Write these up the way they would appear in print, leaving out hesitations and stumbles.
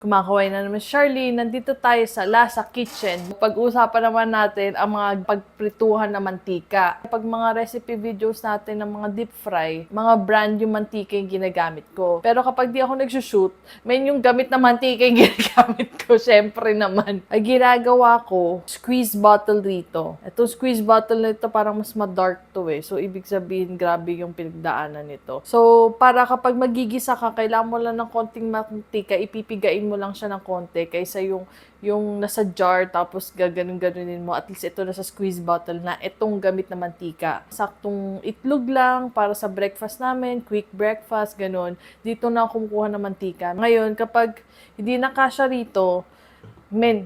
Kumakaway na naman Charlene, nandito tayo sa Lasa Kitchen. Pag-uusapan naman natin ang mga pagprituhan na mantika. Pag mga recipe videos natin ng mga deep fry, mga brand yung mantika yung ginagamit ko. Pero kapag di ako nagsushoot, may yung gamit na mantika yung ginagamit ko, syempre naman. Ay ginagawa ko, squeeze bottle rito. Itong squeeze bottle nito parang mas ma-dark to eh. So, ibig sabihin, grabe yung pinagdaanan nito. So, para kapag magigisa ka, kailangan mo lang ng konting mantika, ipipigain mo lang siya ng konti kaysa yung nasa jar tapos gaganon-ganonin mo. At least ito nasa squeeze bottle na itong gamit na mantika. Saktong itlog lang para sa breakfast namin, quick breakfast, ganon. Dito na ako kumukuha ng mantika. Ngayon, kapag hindi na kasya rito,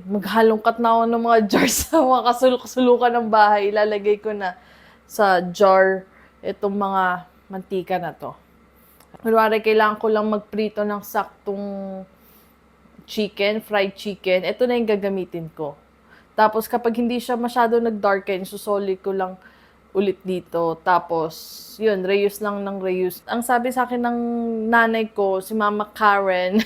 maghalongkat na ako ng mga jar sa mga kasulok-sulukan ng bahay. Ilalagay ko na sa jar itong mga mantika na to. Kunwari, kailangan ko lang magprito ng saktong chicken, fried chicken. Ito na yung gagamitin ko. Tapos, kapag hindi siya masyado nag-darken, susoli ko lang ulit dito. Tapos, yun, reuse lang ng reuse. Ang sabi sa akin ng nanay ko, si Mama Karen,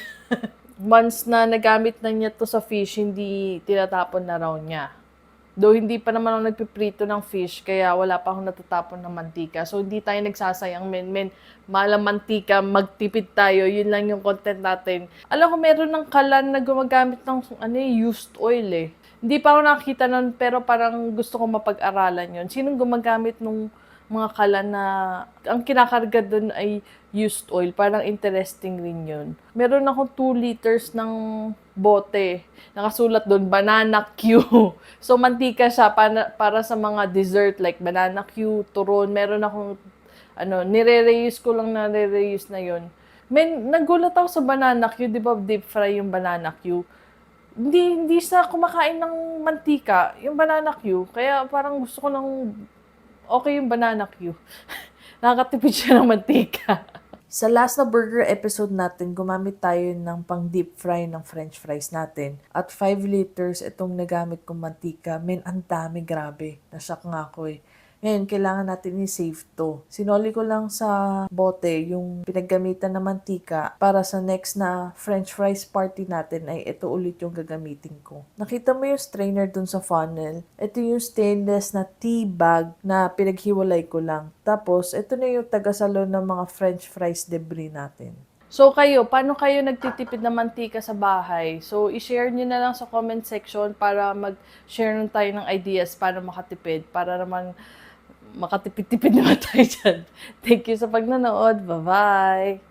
once na nagamit na niya to sa fish, hindi tinatapon na raw niya. Though hindi pa naman ako nagpiprito ng fish, kaya wala pa akong natatapon ng mantika. So, hindi tayo nagsasayang, malang mantika, magtipid tayo. Yun lang yung content natin. Alam ko, meron ng kalan na gumagamit ng used oil eh. Hindi pa ako nakakita nun, pero parang gusto ko mapag-aralan yun. Sinong gumagamit nung mga kalan na ang kinakarga dun ay used oil? Parang interesting rin yun. Meron akong 2 liters ng bote. Nakasulat doon, banana Q. So, mantika siya para sa mga dessert like banana Q, turon. Meron akong, nire-reuse ko lang na re-reuse na yun. Nagulat ako sa banana Q, di ba deep fry yung banana Q? Hindi sa kumakain ng mantika, yung banana Q. Kaya parang gusto ko ng okay yung banana Q. Nakakatipid siya ng mantika. Sa last na burger episode natin, gumamit tayo ng pang deep fry ng french fries natin. At 5 liters itong nagamit kong mantika. Ang dami, grabe. Nashock nga ako eh. Ngayon, kailangan natin i-save to. Sinoli ko lang sa bote yung pinaggamitan na mantika para sa next na french fries party natin ay ito ulit yung gagamitin ko. Nakita mo yung strainer dun sa funnel? Ito yung stainless na tea bag na pinaghiwalay ko lang. Tapos, ito na yung tagasalo ng mga french fries debris natin. So kayo, paano kayo nagtitipid ng mantika sa bahay? So i-share nyo na lang sa comment section para mag-share nun tayo ng ideas para makatipid. Para naman makatipid-tipid naman tayo dyan. Thank you sa pagnanood. Bye-bye!